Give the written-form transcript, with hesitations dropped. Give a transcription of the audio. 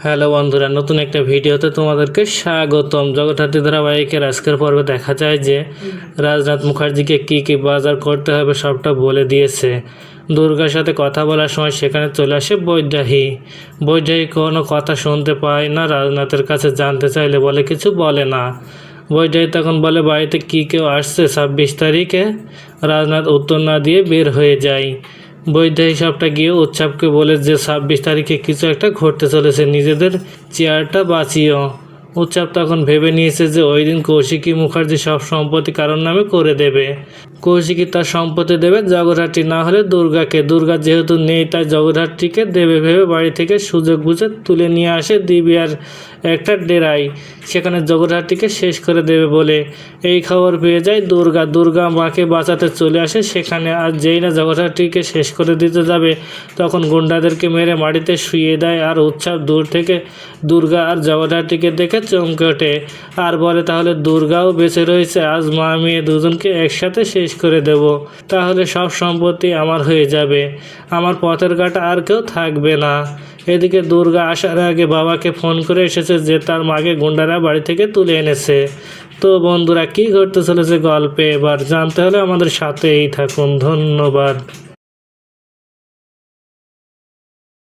Hello বন্ধুরা, নতুন একটা ভিডিওতে তোমাদেরকে স্বাগতম। জগদ্ধাত্রী ধারাবাহিকের আজকের পর্বে দেখা যায় যে রাজনাথ মুখার্জিকে কী বাজার করতে হবে সবটা বলে দিয়েছে। দুর্গার সাথে কথা বলার সময় সেখানে চলে আসে বৈদেহী কোনো কথা শুনতে পায় না। রাজনাথের কাছে জানতে চাইলে বলে কিছু বলে না। বৈদেহী তখন বলে বাড়িতে কেউ আসছে 26 তারিখে। রাজনাথ উত্তর না দিয়ে বের হয়ে যায়। বৈদেহী সবটা গিয়ে উৎসবকে বলে যে 26 তারিখে কিছু একটা ঘটতে চলেছে, নিজেদের চেয়ারটা বাঁচিও। উৎসব তখন ভেবে নিয়েছে যে ওই দিন কৌশিকী মুখার্জি সব সম্পত্তি কারোর নামে করে দেবে। কৌশিকী তার সম্পত্তি দেবে জগদ্ধাত্রী, না হলে দুর্গাকে। দুর্গা যেহেতু নেই তাই জগদ্ধাত্রীকে দেবে ভেবে বাড়ি থেকে সুযোগ বুঝে তুলে নিয়ে আসে দিব্যার একটা ডেরায়। সেখানে জগদ্ধাত্রীকে শেষ করে দেবে বলে এই খবর পেয়ে যায় দুর্গা মাকে বাঁচাতে চলে আসে সেখানে। আর যেই না জগদ্ধাত্রীকে শেষ করে দিতে যাবে তখন গুন্ডাদেরকে মেরে মাটিতে শুইয়ে দেয়। আর উৎসব দূর থেকে দুর্গা আর জগদ্ধাত্রীকে দেখে চমকে ওঠে আর বলে তাহলে দুর্গাও বেঁচে রয়েছে, আজ মা মেয়ে দুজনকে একসাথে শেষ করে দেব, তাহলে সব সম্পত্তি আমার হয়ে যাবে, আমার পথের কাটা আর কেউ থাকবে না। এদিকে দুর্গা আসার আগে বাবাকে ফোন করে এসেছে যে তার মাকে গুন্ডারা বাড়ি থেকে তুলে এনেছে। তো বন্ধুরা, কী ঘটতে চলেছে গল্পে এবার জানতে হলে আমাদের সাথেই থাকুন। ধন্যবাদ।